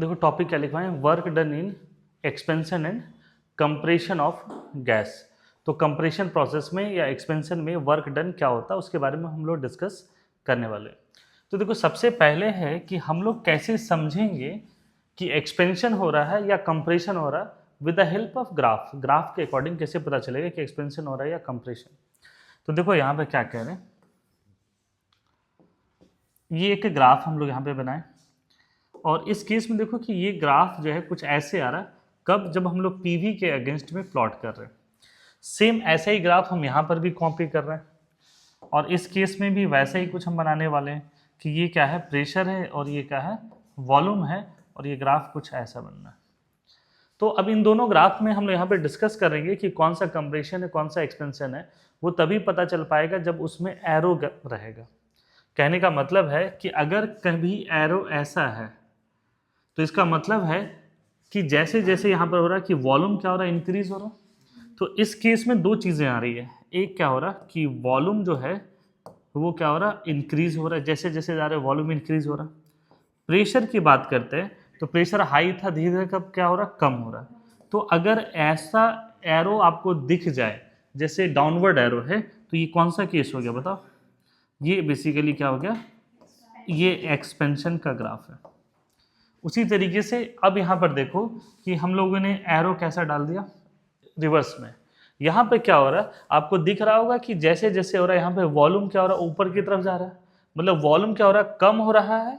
देखो टॉपिक क्या लिखा है, work done in expansion and compression of gas. तो कंप्रेशन प्रोसेस में या एक्सपेंशन में वर्क डन क्या होता है उसके बारे में हम लोग डिस्कस करने वाले हैं। तो देखो सबसे पहले है कि हम लोग कैसे समझेंगे कि एक्सपेंशन हो रहा है या कंप्रेशन हो रहा है with the help of graph. Graph के अकॉर्डिंग कैसे पता चलेगा कि एक्सपेंशन हो रहा है या कंप्रेशन। तो देखो यहाँ पे क्या कह रहे हैं, ये एक ग्राफ हम लोग यहाँ पे बनाए और इस केस में देखो कि ये ग्राफ जो है कुछ ऐसे आ रहा है, कब, जब हम लोग पीवी के अगेंस्ट में प्लॉट कर रहे हैं। सेम ऐसा ही ग्राफ हम यहाँ पर भी कॉपी कर रहे हैं और इस केस में भी वैसा ही कुछ हम बनाने वाले हैं कि ये क्या है, प्रेशर है और ये क्या है, वॉल्यूम है और ये ग्राफ कुछ ऐसा बनना है। तो अब इन दोनों ग्राफ में हम लोग यहाँ पे डिस्कस करेंगे कि कौन सा कंप्रेशन है कौन सा एक्सपेंशन है। वो तभी पता चल पाएगा जब उसमें एरो रहेगा। कहने का मतलब है कि अगर कभी एरो ऐसा है तो इसका मतलब है कि जैसे जैसे यहाँ पर हो रहा है कि वॉल्यूम क्या हो रहा है, इंक्रीज हो रहा है। तो इस केस में दो चीज़ें आ रही है, एक क्या हो रहा है कि वॉल्यूम जो है वो क्या हो रहा है, इंक्रीज हो रहा है, जैसे जैसे जा रहे हैं वॉल्यूम इंक्रीज हो रहा है। प्रेशर की बात करते हैं तो प्रेशर हाई था, धीरे धीरे कब क्या हो रहा है, कम हो रहा है। तो अगर ऐसा एरो आपको दिख जाए जैसे डाउनवर्ड एरो है तो ये कौन सा केस हो गया बताओ, ये बेसिकली क्या हो गया, ये एक्सपेंशन का ग्राफ है। उसी तरीके से अब यहाँ पर देखो कि हम लोगों ने एरो कैसा डाल दिया, रिवर्स में। यहाँ पे क्या हो रहा है आपको दिख रहा होगा कि जैसे जैसे हो रहा है यहाँ पे वॉल्यूम क्या हो रहा है, ऊपर की तरफ जा रहा है, मतलब वॉल्यूम क्या हो रहा है, कम हो रहा है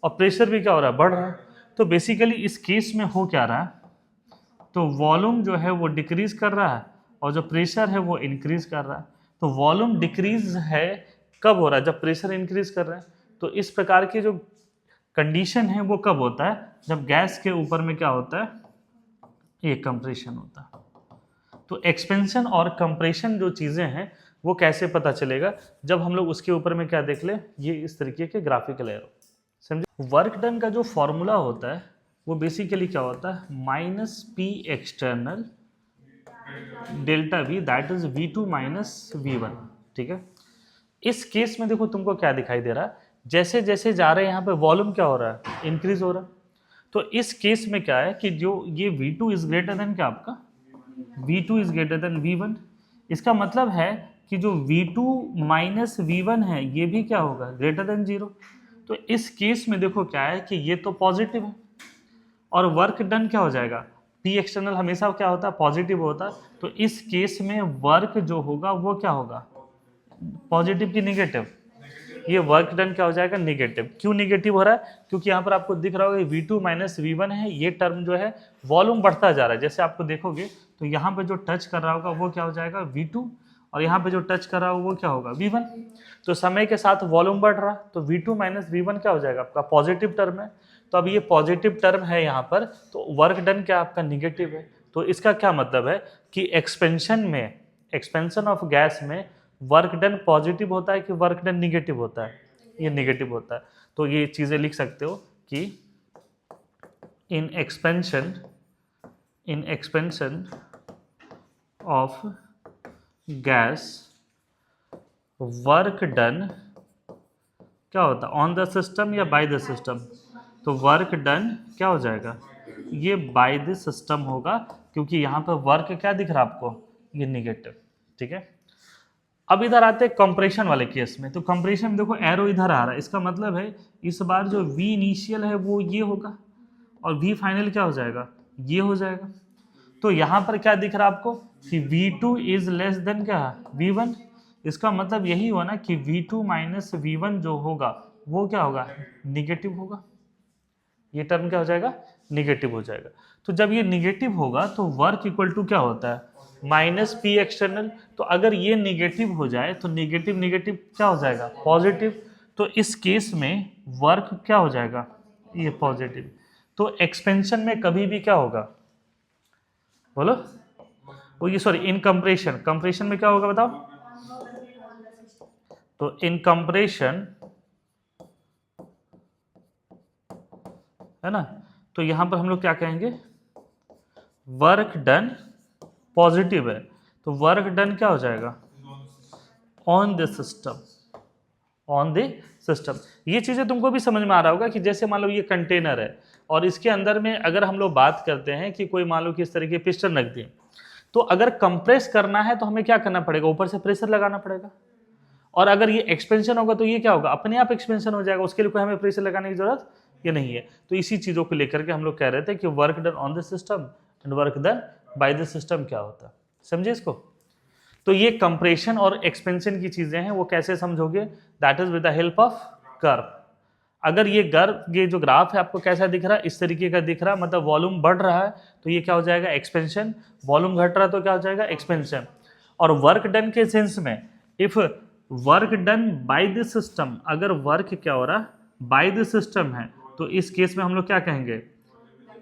और प्रेशर भी क्या हो रहा है, बढ़ रहा है। तो बेसिकली इस केस में हो क्या रहा है, तो वॉल्यूम जो है वो डिक्रीज कर रहा है और जो प्रेशर है वो इंक्रीज कर रहा है। तो वॉल्यूम डिक्रीज है कब हो रहा है, जब प्रेशर इंक्रीज कर रहा है। तो इस प्रकार की जो कंडीशन है वो कब होता है, जब गैस के ऊपर में क्या होता है, ये कंप्रेशन होता है। तो एक्सपेंशन और कंप्रेशन जो चीज़ें हैं वो कैसे पता चलेगा, जब हम लोग उसके ऊपर में क्या देख ले, ये इस तरीके के ग्राफिकल एरो। समझे, वर्क डन का जो फॉर्मूला होता है वो बेसिकली क्या होता है, minus P external delta we, that is V2 minus V1। ठीक है, इस केस में देखो तुमको क्या दिखाई दे रहा है, जैसे जैसे जा रहे हैं यहाँ पे वॉल्यूम क्या हो रहा है, इंक्रीज हो रहा है। तो इस केस में क्या है कि जो ये V2 इज ग्रेटर देन क्या, आपका V2 is greater than V1। इसका मतलब है कि जो V2 माइनस V1 है ये भी क्या होगा, ग्रेटर देन 0। तो इस केस में देखो क्या है कि ये तो पॉजिटिव है और वर्क डन क्या हो जाएगा, पी एक्सटर्नल हमेशा क्या होता है, पॉजिटिव होता है। तो इस केस में वर्क जो होगा वो क्या होगा, पॉजिटिव की निगेटिव, ये वर्क डन क्या हो जाएगा, निगेटिव। क्यों निगेटिव हो रहा है, क्योंकि यहाँ पर आपको दिख रहा होगा V2 माइनस V1 है, ये टर्म जो है वॉल्यूम बढ़ता जा रहा है। जैसे आपको देखोगे तो यहाँ पे जो टच कर रहा होगा वो क्या हो जाएगा, V2, और यहाँ पे जो टच कर रहा होगा वो क्या होगा, V1। तो समय के साथ वॉल्यूम बढ़ रहा, तो V2 माइनस V1 क्या हो जाएगा, आपका पॉजिटिव टर्म है। तो अब ये पॉजिटिव टर्म है यहाँ पर, तो वर्क डन क्या आपका निगेटिव है। तो इसका क्या मतलब है कि एक्सपेंशन में, एक्सपेंशन ऑफ गैस में वर्क डन पॉजिटिव होता है कि वर्क डन निगेटिव होता है, ये निगेटिव होता है। तो ये चीज़ें लिख सकते हो कि in expansion of gas work done क्या होता है, ऑन द सिस्टम या बाय द सिस्टम। तो वर्क डन क्या हो जाएगा, ये बाय द सिस्टम होगा, क्योंकि यहाँ पर वर्क क्या दिख रहा है आपको, ये निगेटिव। ठीक है, अब इधर आते हैं कंप्रेशन वाले केस में। तो कंप्रेशन में देखो एरो इधर आ रहा है, इसका मतलब है इस बार जो V इनिशियल है वो ये होगा और V फाइनल क्या हो जाएगा, ये हो जाएगा। तो यहाँ पर क्या दिख रहा है आपको कि V2 इज लेस देन क्या, V1। इसका मतलब यही हुआ ना कि V2 माइनस V1 जो होगा वो क्या होगा, निगेटिव होगा। ये टर्म क्या हो जाएगा, निगेटिव हो जाएगा। तो जब ये निगेटिव होगा तो वर्क इक्वल टू क्या होता है, माइनस पी एक्सटर्नल। तो अगर ये निगेटिव हो जाए तो निगेटिव निगेटिव क्या हो जाएगा, पॉजिटिव। तो इस केस में वर्क क्या हो जाएगा, ये पॉजिटिव। तो एक्सपेंशन में कभी भी क्या होगा, बोलो, वो ये सॉरी इन कंप्रेशन, कंप्रेशन में क्या होगा बताओ। तो इन कंप्रेशन है ना, तो यहां पर हम लोग क्या कहेंगे, वर्क डन पॉजिटिव है तो वर्क डन क्या हो जाएगा, on the system, on the system. ये चीज़ें तुमको भी समझ में आ रहा होगा कि जैसे मान लो ये कंटेनर है और इसके अंदर में अगर हम लोग बात करते हैं कि कोई मान लो कि इस तरह के पिस्टन रख दिए, तो अगर कंप्रेस करना है तो हमें क्या करना पड़ेगा, ऊपर से प्रेशर लगाना पड़ेगा। और अगर ये एक्सपेंशन होगा तो ये क्या होगा, अपने आप एक्सपेंशन हो जाएगा, उसके लिए कोई हमें प्रेशर लगाने की जरूरत ये नहीं है। तो इसी चीज़ों को लेकर के हम लोग कह रहे थे कि work done on the system and work done by the system क्या होता है, समझे इसको। तो ये कंप्रेशन और एक्सपेंशन की चीजें हैं, वो कैसे समझोगे, that is with the help of curve. अगर ये जो ग्राफ है आपको कैसा दिख रहा है, इस तरीके का दिख रहा है, मतलब वॉल्यूम बढ़ रहा है तो ये क्या हो जाएगा, एक्सपेंशन। वॉल्यूम घट रहा है तो क्या हो जाएगा, एक्सपेंशन। और वर्क डन के सेंस में, if work done by the system, अगर वर्क क्या हो रहा बाय द सिस्टम है तो इस केस में हम लोग क्या कहेंगे,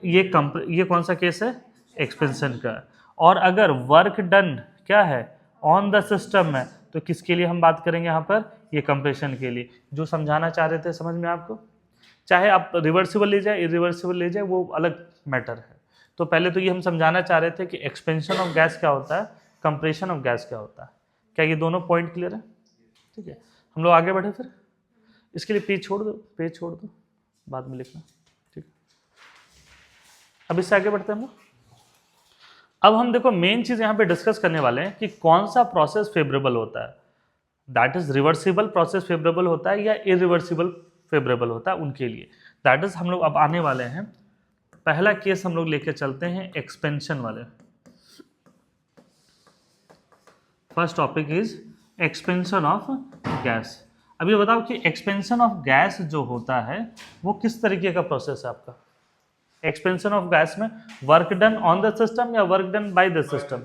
ये कौन सा केस है, एक्सपेंशन का। और अगर वर्क डन क्या है, ऑन द सिस्टम है, तो किसके लिए हम बात करेंगे यहाँ पर, ये कंप्रेशन के लिए। जो समझाना चाह रहे थे समझ में आपको, चाहे आप रिवर्सिबल ले जाए इरिवर्सिबल ले जाए वो अलग मैटर है। तो पहले तो ये हम समझाना चाह रहे थे कि एक्सपेंशन ऑफ गैस क्या होता है, कंप्रेशन ऑफ गैस क्या होता है। क्या ये दोनों पॉइंट क्लियर है, ठीक है। हम लोग आगे बढ़े फिर, इसके लिए पेज छोड़ दो बाद में लिखना, ठीक है। अब इससे आगे बढ़ते हैं हम लोग। अब हम देखो मेन चीज यहाँ पे डिस्कस करने वाले हैं कि कौन सा प्रोसेस फेवरेबल होता है, that is reversible process favourable होता है या इरिवर्सिबल फेवरेबल होता है उनके लिए। दैट इज हम लोग अब आने वाले हैं, पहला केस हम लोग लेके चलते हैं एक्सपेंशन वाले। First topic is expansion of gas. अब ये बताओ कि एक्सपेंशन ऑफ गैस जो होता है वो किस तरीके का प्रोसेस है आपका। एक्सपेंशन ऑफ गैस में work done on the system या work done by the system.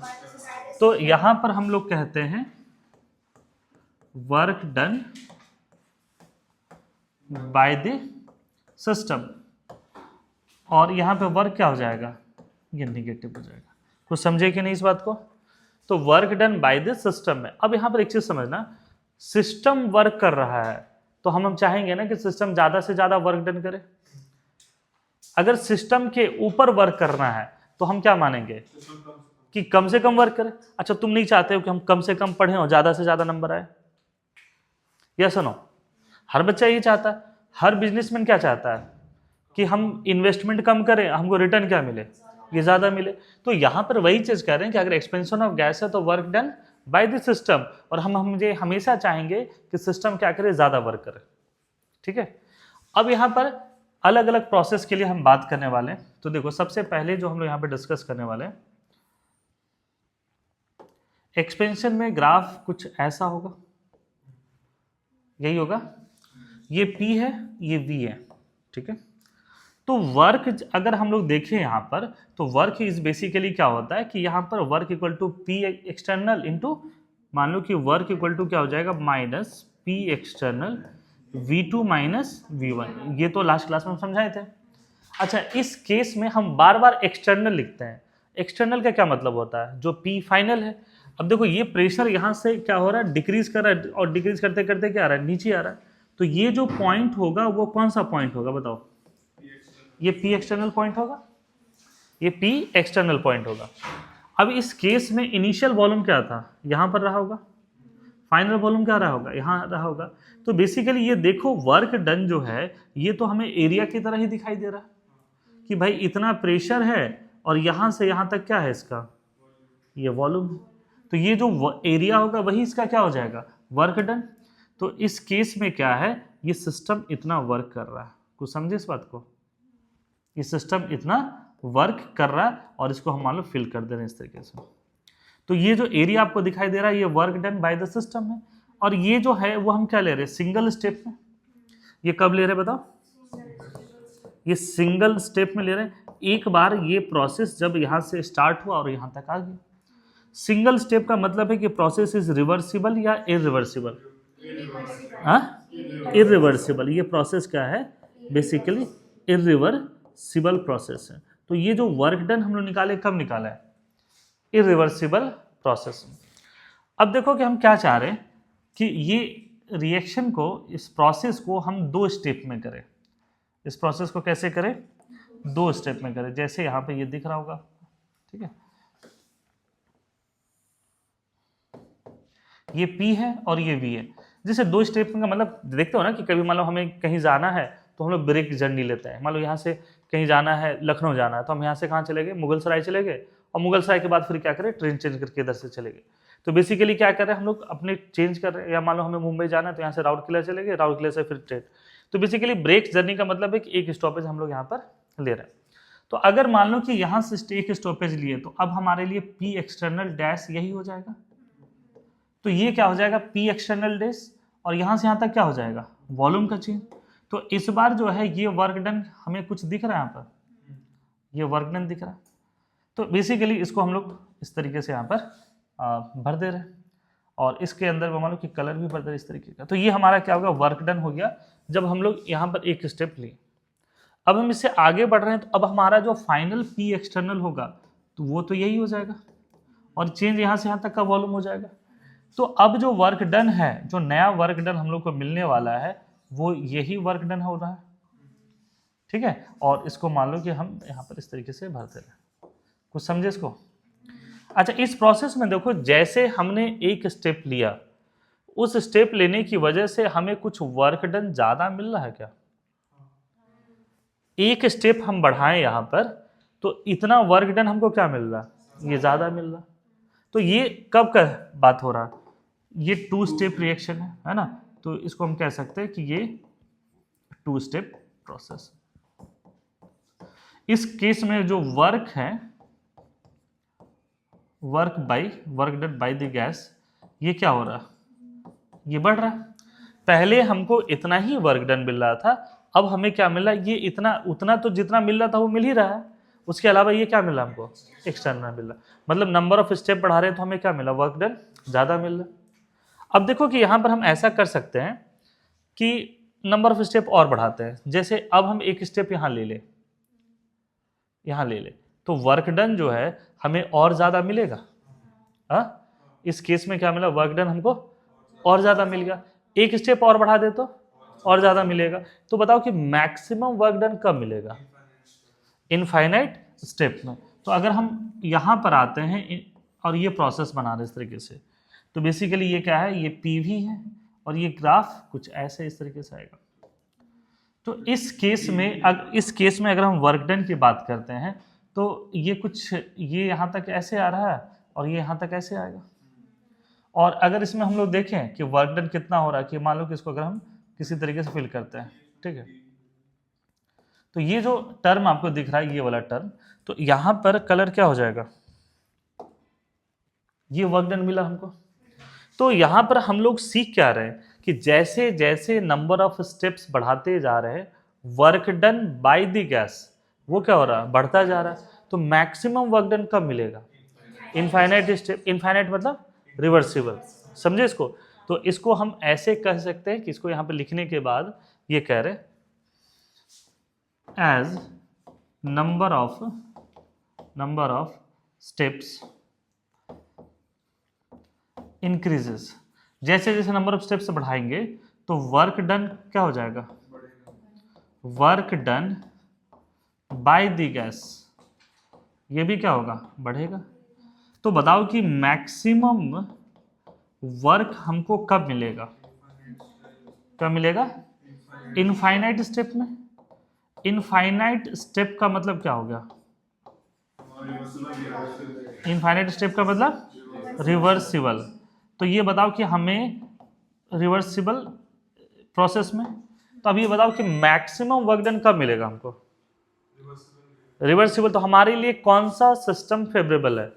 तो यहां पर हम लोग कहते हैं work done by the system, और यहां पे वर्क क्या हो जाएगा, ये निगेटिव हो जाएगा। कुछ समझे कि नहीं इस बात को। तो work done by the system में, अब यहां पर एक चीज समझना, सिस्टम वर्क कर रहा है तो हम चाहेंगे ना कि सिस्टम ज्यादा से ज्यादा वर्क डन करे। अगर सिस्टम के ऊपर वर्क करना है तो हम क्या मानेंगे कि कम से कम वर्क करे। अच्छा, तुम नहीं चाहते हो कि हम कम से कम पढ़ें और ज्यादा से ज्यादा नंबर आए, यस और नो। हर बच्चा ये चाहता है, हर बिजनेसमैन क्या चाहता है कि हम इन्वेस्टमेंट कम करें, हमको रिटर्न क्या मिले, ये ज्यादा मिले। तो यहां पर वही चीज कह रहे हैं कि अगर एक्सपेंशन ऑफ गैस है तो work done by the system, और हम मुझे हमेशा चाहेंगे कि सिस्टम क्या करे, ज्यादा वर्क करे, ठीक है। अब यहां पर अलग अलग प्रोसेस के लिए हम बात करने वाले हैं। तो देखो सबसे पहले जो हम लोग यहां पे डिस्कस करने वाले हैं, एक्सपेंशन में ग्राफ कुछ ऐसा होगा, यही होगा, ये P है ये V है, ठीक है। तो वर्क अगर हम लोग देखें यहां पर, तो वर्क इज बेसिकली क्या होता है कि यहां पर work equal to P external into, मान लो कि वर्क इक्वल टू क्या हो जाएगा, minus P external V2 minus V1। ये तो लास्ट क्लास में हम समझाए थे। अच्छा, इस केस में हम बार बार एक्सटर्नल लिखते हैं। एक्सटर्नल का क्या मतलब होता है, जो P फाइनल है। अब देखो ये प्रेशर यहाँ से क्या हो रहा है, डिक्रीज कर रहा है, और डिक्रीज करते करते क्या आ रहा है, नीचे आ रहा है। तो ये जो पॉइंट होगा वो कौन सा पॉइंट होगा बताओ, ये P एक्सटर्नल पॉइंट होगा, ये P एक्सटर्नल पॉइंट होगा। अब इस केस में इनिशियल वॉल्यूम क्या था, यहां पर रहा होगा, फाइनल वॉल्यूम क्या रहा होगा, यहाँ रहा होगा। तो बेसिकली ये देखो वर्क डन जो है ये तो हमें एरिया की तरह ही दिखाई दे रहा है कि भाई इतना प्रेशर है और यहाँ से यहाँ तक क्या है इसका, ये वॉल्यूम है। तो ये जो एरिया होगा वही इसका क्या हो जाएगा, वर्क डन। तो इस केस में क्या है, ये सिस्टम इतना वर्क कर रहा है, कुछ समझे इस बात को, ये सिस्टम इतना वर्क कर रहा है और इसको हम मान लो फिल कर दे रहे हैं इस तरीके से। तो ये जो एरिया आपको दिखाई दे रहा है ये work done by the system है, और ये जो है वो हम क्या ले रहे हैं, सिंगल स्टेप में। ये कब ले रहे हैं बताओ, ये सिंगल स्टेप में ले रहे हैं। एक बार ये प्रोसेस जब यहाँ से स्टार्ट हुआ और यहाँ तक आ गया। सिंगल स्टेप का मतलब है कि प्रोसेस इज रिवर्सिबल या इरिवर्सिबल, हाँ इरिवर्सिबल। ये प्रोसेस क्या है, बेसिकली इरिवर्सिबल प्रोसेस है। तो ये जो वर्क डन हम लोग निकाले, कब निकाला है, इरिवर्सिबल प्रोसेस। अब देखो कि हम क्या चाह रहे हैं कि ये रिएक्शन को, इस प्रोसेस को हम दो स्टेप में करें। इस प्रोसेस को कैसे करें, दो स्टेप में करें, जैसे यहां पे ये दिख रहा होगा, ठीक है। ये P है और ये V है। जैसे 2 स्टेप का मतलब देखते हो ना कि कभी मान लो हमें कहीं जाना है तो हम लोग ब्रेक जर्नी लेते हैं। मान लो यहाँ से कहीं जाना है, लखनऊ जाना है, तो हम यहाँ से कहाँ चले गए, मुगल सराय चले गए, और मुगल सराय के बाद फिर क्या करें, ट्रेन चेंज करके इधर से चले गए। तो बेसिकली क्या कर रहे हैं हम लोग, अपने चेंज कर रहे हैं। या मान लो हमें मुंबई जाना है तो यहाँ से राउरकेला किला चले गए, राउरकेला किला से फिर ट्रेन। तो बेसिकली ब्रेक जर्नी का मतलब है कि एक स्टॉपेज हम लोग यहाँ पर ले रहे हैं। तो अगर मान लो कि यहाँ से एक स्टॉपेज लिए तो अब हमारे लिए पी एक्सटर्नल डैश यही हो जाएगा। तो ये क्या हो जाएगा, पी एक्सटर्नल डैश, और यहाँ से यहाँ तक क्या हो जाएगा, वॉल्यूम का चेंज। तो इस बार जो है ये वर्क डन हमें कुछ दिख रहा है यहाँ पर, ये वर्क डन दिख रहा है। तो बेसिकली इसको हम लोग इस तरीके से यहाँ पर भर दे रहे हैं, और इसके अंदर मान लो कि कलर भी भर दे रहे इस तरीके का। तो ये हमारा क्या होगा, वर्क डन हो गया जब हम लोग यहाँ पर एक स्टेप लिए। अब हम इससे आगे बढ़ रहे हैं, तो अब हमारा जो फाइनल पी एक्सटर्नल होगा तो वो तो यही हो जाएगा, और चेंज यहाँ से यहाँ तक का वॉल्यूम हो जाएगा। तो अब जो वर्क डन है, जो नया वर्क डन हम लोग को मिलने वाला है, वो यही वर्क डन हो रहा है, ठीक है। और इसको मान लो कि हम यहाँ पर इस तरीके से भरते रहे। कुछ समझे इसको? अच्छा, इस प्रोसेस में देखो, जैसे हमने एक स्टेप लिया, उस स्टेप लेने की वजह से हमें कुछ वर्क डन ज्यादा मिल रहा है क्या? एक स्टेप हम बढ़ाएं यहाँ पर तो इतना वर्क डन हमको क्या मिल रहा, ये ज्यादा मिल रहा। तो ये कब का बात हो रहा, ये 2 स्टेप रिएक्शन है ना। तो इसको हम कह सकते हैं कि ये 2 स्टेप प्रोसेस। इस केस में जो वर्क है, work done by the gas, ये क्या हो रहा, ये बढ़ रहा। पहले हमको इतना ही वर्क डन मिल रहा था, अब हमें क्या मिल रहा है, ये इतना उतना तो जितना मिल रहा था वो मिल ही रहा है, उसके अलावा ये क्या मिला हमको, एक्सटर्नल मिल रहा। मतलब नंबर ऑफ स्टेप बढ़ा रहे हैं तो हमें क्या मिला, वर्क डन ज्यादा मिल रहा। अब देखो कि यहां पर हम ऐसा कर सकते हैं कि नंबर ऑफ स्टेप और बढ़ाते हैं। जैसे अब हम एक स्टेप यहां ले ले, यहां ले ले, तो वर्क डन जो है हमें और ज्यादा मिलेगा। इस केस में क्या मिला, वर्क डन हमको और ज्यादा मिल गया। एक स्टेप और बढ़ा दे तो और ज्यादा मिलेगा। तो बताओ कि मैक्सिमम वर्क डन कब मिलेगा, इनफाइनाइट स्टेप में। तो अगर हम यहां पर आते हैं और ये प्रोसेस बना रहे इस तरीके से, तो बेसिकली ये क्या है, ये पीवी है, और ये ग्राफ कुछ ऐसे इस तरीके से आएगा। तो इस केस में अगर हम वर्क डन की बात करते हैं तो ये कुछ, ये यहाँ तक ऐसे आ रहा है और ये यहाँ तक ऐसे आएगा। और अगर इसमें हम लोग देखें कि वर्क डन कितना हो रहा है, कि मान लो कि इसको अगर हम किसी तरीके से फिल करते हैं, ठीक है, तो ये जो टर्म आपको दिख रहा है, ये वाला टर्म, तो यहां पर कलर क्या हो जाएगा, ये वर्क डन मिला हमको। तो यहां पर हम लोग सीख क्या रहे हैं कि जैसे जैसे नंबर ऑफ स्टेप्स बढ़ाते जा रहे हैं, work done by the gas वो क्या हो रहा है, बढ़ता जा रहा है। तो मैक्सिमम वर्क डन कब मिलेगा, इनफाइनाइट स्टेप। इनफाइनाइट मतलब रिवर्सिबल, समझे इसको। तो इसको हम ऐसे कह सकते हैं कि इसको यहां पे लिखने के बाद ये कह रहे, as number of steps increases, जैसे जैसे नंबर ऑफ स्टेप्स बढ़ाएंगे तो वर्क डन क्या हो जाएगा, work done by the gas, ये भी क्या होगा, बढ़ेगा। तो बताओ कि मैक्सिमम वर्क हमको कब मिलेगा, कब मिलेगा, इनफाइनाइट स्टेप में। इनफाइनाइट स्टेप का मतलब क्या हो गया, इनफाइनाइट स्टेप का मतलब रिवर्सिबल। तो ये बताओ कि हमें रिवर्सिबल प्रोसेस में, तो अब ये बताओ कि मैक्सिमम वर्क डन कब मिलेगा हमको, रिवर्सिबल। तो हमारे लिए कौन सा सिस्टम फेवरेबल है,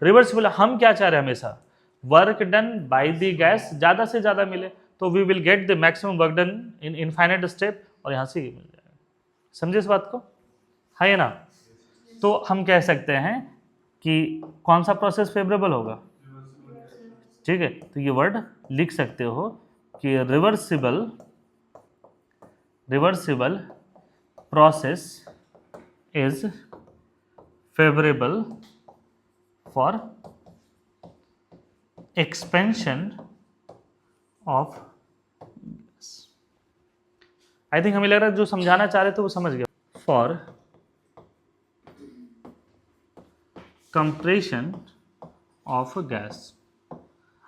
रिवर्सिबल। हम क्या चाह रहे हैं, हमेशा work done by the gas ज्यादा से ज्यादा मिले, तो we will get the maximum work done in infinite step, और यहां से ये मिल जाएगा। समझे इस बात को, है ना। तो हम कह सकते हैं कि कौन सा प्रोसेस फेवरेबल होगा, ठीक है। तो ये वर्ड लिख सकते हो कि reversible process is favourable for expansion of, I think हमें लग रहा है जो समझाना चाह रहे थे वो समझ गए। फॉर कंप्रेशन ऑफ गैस,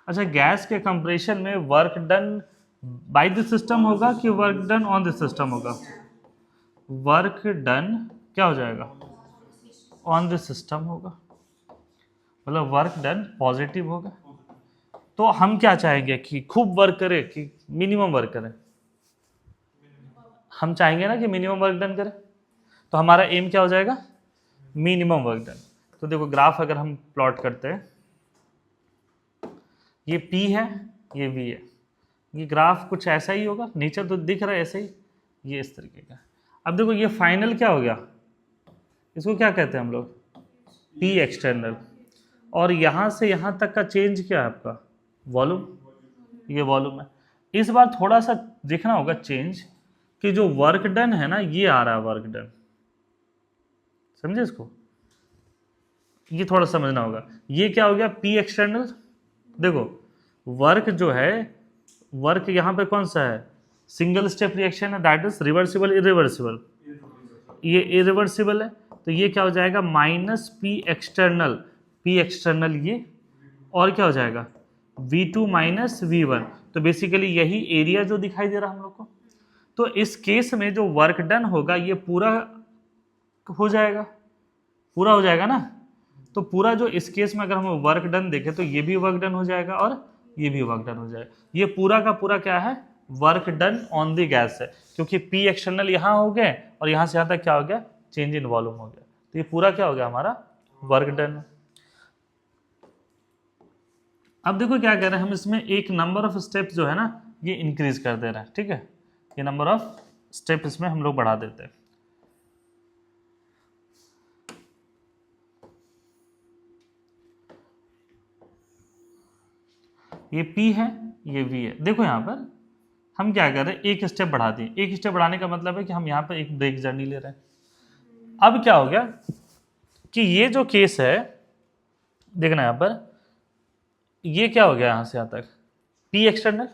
अच्छा, गैस के कंप्रेशन में work done by the system होगा कि work done on the system होगा? वर्क डन क्या हो जाएगा? ऑन द सिस्टम होगा, मतलब वर्क डन पॉजिटिव होगा। तो हम क्या चाहेंगे कि खूब वर्क करे कि मिनिमम वर्क करे? हम चाहेंगे ना कि मिनिमम वर्क डन करे, तो हमारा एम क्या हो जाएगा? Minimum work done. तो देखो ग्राफ अगर हम प्लॉट करते हैं, ये P है, ये V है, ये ग्राफ कुछ ऐसा ही होगा, नेचर तो दिख रहा है ऐसे ही, ये इस तरीके का। अब देखो ये फाइनल क्या हो गया, इसको क्या कहते हैं हम लोग? P external. और यहाँ से यहाँ तक का चेंज क्या है आपका? वॉल्यूम, ये वॉल्यूम है। इस बार थोड़ा सा देखना होगा चेंज, कि जो वर्क डन है ना, ये आ रहा है वर्क डन, समझे इसको? ये थोड़ा समझना होगा। ये क्या हो गया? P external. देखो वर्क जो है, वर्क यहाँ पे कौन सा है? सिंगल स्टेप रिएक्शन है, दैट इज रिवर्सिबल इरिवर्सिबल, ये इरिवर्सिबल है। तो ये क्या हो जाएगा? Minus P external, P external ये, और क्या हो जाएगा? V2 minus V1। तो बेसिकली यही एरिया जो दिखाई दे रहा है हम लोग को। तो इस केस में जो वर्क डन होगा ये पूरा हो जाएगा, पूरा हो जाएगा ना। तो पूरा जो इस केस में अगर हम वर्क डन देखें तो ये भी वर्क डन हो जाएगा और ये भी वर्क डन हो जाएगा। ये पूरा का पूरा क्या है? Work done on the gas है, क्योंकि P एक्सटर्नल यहाँ हो गए और यहाँ से यहाँ तक क्या हो गया? चेंज इन वॉल्यूम हो गया। तो ये पूरा क्या हो गया? हमारा वर्क डन। अब देखो क्या कह रहे हैं हम, इसमें एक नंबर ऑफ स्टेप्स जो है ना ये इंक्रीज कर दे रहे हैं, ठीक है? ये नंबर ऑफ स्टेप इसमें हम लोग बढ़ा देते हैं। ये P है, ये V है। देखो यहाँ पर हम क्या कर रहे हैं, एक स्टेप बढ़ा दिए। एक स्टेप बढ़ाने का मतलब है कि हम यहाँ पर एक ब्रेक जर्नी ले रहे हैं। अब क्या हो गया कि ये जो केस है, देखना यहाँ पर, ये क्या हो गया यहाँ से यहाँ तक? P एक्सटर्नल,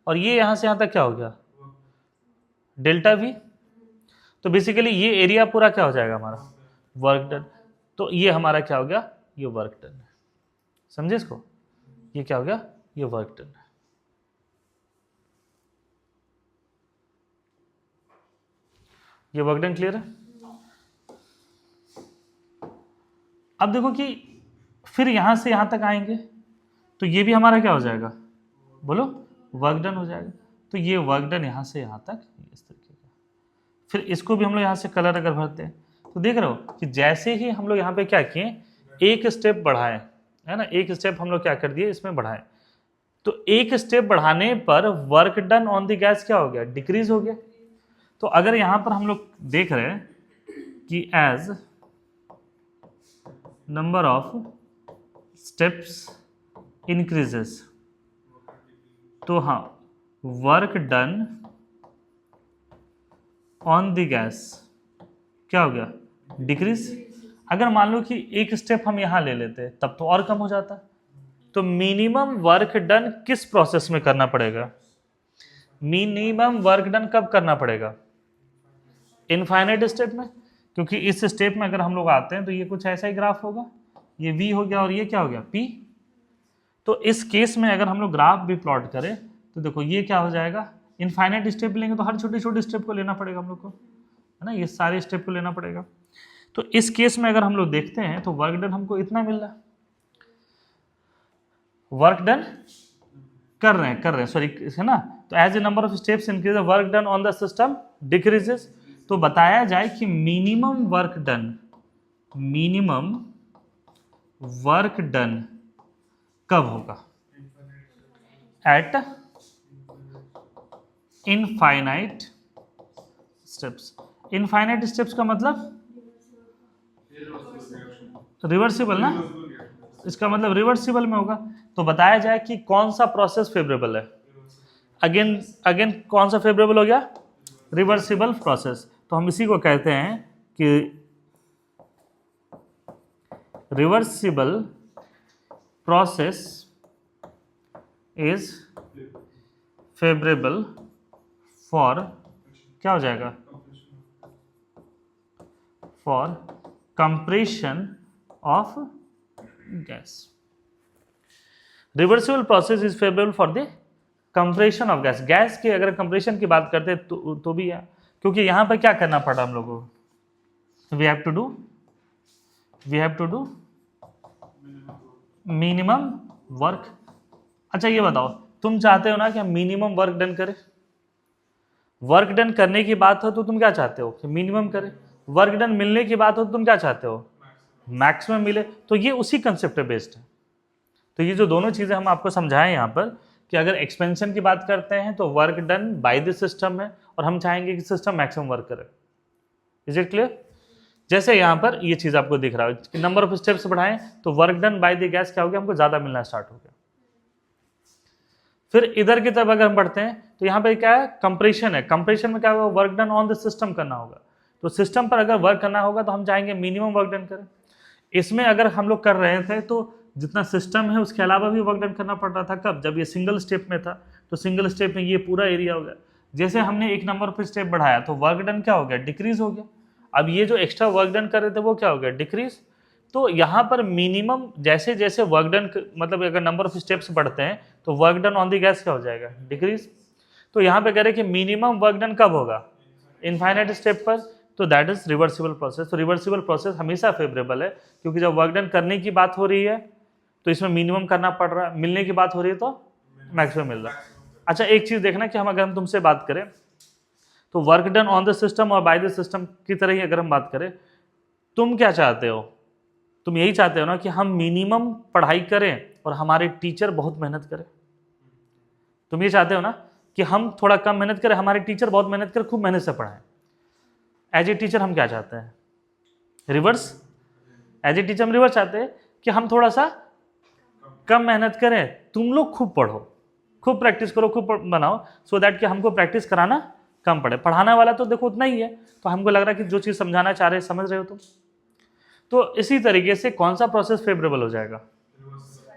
और ये यहाँ से यहाँ तक क्या हो गया? Delta V। तो बेसिकली ये एरिया पूरा क्या हो जाएगा? हमारा वर्क डन। तो ये हमारा क्या हो गया? ये वर्क डन है, समझे इसको? ये क्या हो गया? ये वर्क डन है। ये वर्क डन क्लियर है? अब देखो कि फिर यहां से यहां तक आएंगे तो ये भी हमारा क्या हो जाएगा? बोलो, वर्क डन हो जाएगा। तो ये वर्क डन यहां से यहां तक इस तरीके का। फिर इसको भी हम लोग यहां से कलर अगर भरते हैं तो देख रहे हो कि जैसे ही हम लोग यहाँ पे क्या किए, एक स्टेप बढ़ाए, है ना, एक स्टेप हम लोग क्या कर दिए इसमें बढ़ाए, तो एक स्टेप बढ़ाने पर work done on the gas क्या हो गया? डिक्रीज हो गया। तो अगर यहां पर हम लोग देख रहे हैं कि as number of steps increases, तो हाँ work done on the gas क्या हो गया? डिक्रीज। अगर मान लो कि एक स्टेप हम यहां ले लेते तब तो और कम हो जाता। तो मिनिमम वर्क डन किस प्रोसेस में करना पड़ेगा? मिनिमम वर्क डन कब करना पड़ेगा? इनफाइनाइट स्टेप में। क्योंकि इस स्टेप में अगर हम लोग आते हैं तो ये कुछ ऐसा ही ग्राफ होगा, ये V हो गया और ये क्या हो गया? P। तो इस केस में अगर हम लोग ग्राफ भी प्लॉट करें तो देखो ये क्या हो जाएगा? इनफाइनाइट स्टेप लेंगे तो हर छोटे छोटे स्टेप को लेना पड़ेगा हम लोग को, है ना, ये सारे स्टेप को लेना पड़ेगा। तो इस केस में अगर हम लोग देखते हैं तो वर्क डन हमको इतना मिल रहा है, वर्क डन कर रहे हैं सॉरी, है ना। तो as a number of steps increase, work done on the system decreases. तो बताया जाए कि मिनिमम वर्क डन कब होगा? At infinite steps. Infinite steps का मतलब रिवर्सिबल ना, इसका मतलब रिवर्सिबल में होगा। तो बताया जाए कि कौन सा प्रोसेस फेवरेबल है? अगेन अगेन कौन सा फेवरेबल हो गया? Reversible process. तो हम इसी को कहते हैं कि reversible process is favourable for, क्या हो जाएगा? For compression of gas. Reversible process is favourable for the compression of gas. Gas की अगर कंप्रेशन की बात करते हैं तो भी है, क्योंकि यहाँ पर क्या करना पड़ा हम लोगों को, we have to do minimum work. अच्छा ये बताओ, तुम चाहते हो ना कि हम मिनिमम वर्क डन करें? वर्क डन करने की बात हो तो तुम क्या चाहते हो कि मिनिमम करें, वर्क डन मिलने की बात हो तो तुम क्या चाहते हो, मैक्सिमम मिले। तो ये उसी कंसेप्ट पे बेस्ड है। तो ये जो दोनों चीजें हम आपको समझाएं यहाँ पर कि अगर एक्सपेंशन की बात करते हैं तो work done by the system है, और हम चाहेंगे कि सिस्टम मैक्सिमम वर्क करे। Is it clear? जैसे यहाँ पर ये चीज आपको दिख रहा है कि नंबर ऑफ स्टेप्स बढ़ाएं तो work done by the gas क्या हो गया, हमको ज्यादा मिलना स्टार्ट हो गया। फिर इधर की तरफ अगर हम बढ़ते हैं तो यहाँ पे क्या है, कंप्रेशन है। कंप्रेशन में क्या होगा, work done on the system करना होगा। तो सिस्टम पर अगर वर्क करना होगा तो हम चाहेंगे मिनिमम वर्क डन करें। इसमें अगर हम लोग कर रहे थे तो जितना सिस्टम है उसके अलावा भी वर्क डन करना पड़ रहा था। कब? जब ये सिंगल स्टेप में था। तो सिंगल स्टेप में ये पूरा एरिया हो गया। जैसे हमने एक नंबर पर स्टेप बढ़ाया तो वर्क डन क्या हो गया, डिक्रीज हो गया। अब ये जो एक्स्ट्रा वर्क डन कर रहे थे वो क्या हो गया, डिक्रीज। तो यहाँ पर मिनिमम जैसे जैसे वर्क डन, मतलब अगर नंबर ऑफ स्टेप्स बढ़ते हैं तो work done on the gas क्या हो जाएगा, डिक्रीज। तो यहाँ पे कह रहे हैं कि मिनिमम वर्क डन कब होगा, इनफाइनाइट स्टेप पर। तो दैट इज रिवर्सिबल प्रोसेस। तो रिवर्सिबल प्रोसेस हमेशा फेवरेबल है, क्योंकि जब वर्क डन करने की बात हो रही है तो इसमें मिनिमम करना पड़ रहा है, मिलने की बात हो रही है तो मैक्सिमम मिल रहा है। अच्छा एक चीज देखना कि अगर हम तुमसे बात करें तो work done on the system और बाय द सिस्टम की तरह ही अगर हम बात करें, तुम क्या चाहते हो? तुम यही चाहते हो ना कि हम मिनिमम पढ़ाई करें और हमारे टीचर बहुत मेहनत करें। तुम ये चाहते हो ना कि हम थोड़ा कम मेहनत करें, हमारे टीचर बहुत मेहनत करें, खूब मेहनत से पढ़ाएं। एज ए टीचर हम क्या चाहते हैं, रिवर्स। एज ए टीचर हम रिवर्स चाहते हैं कि हम थोड़ा सा कम मेहनत करें, तुम लोग खूब पढ़ो, खूब प्रैक्टिस करो, खूब बनाओ, सो दैट कि हमको प्रैक्टिस कराना कम पड़े। पढ़ाने वाला तो देखो उतना ही है, तो हमको लग रहा है कि जो चीज़ समझाना चाह रहे समझ रहे हो तुम। तो इसी तरीके से कौन सा प्रोसेस फेवरेबल हो जाएगा,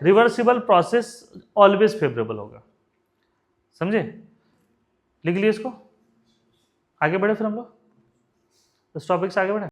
रिवर्सिबल प्रोसेस ऑलवेज फेवरेबल होगा। समझे? लिख लिए इसको, आगे बढ़े फिर हम लोग इस टॉपिक से आगे बढ़े।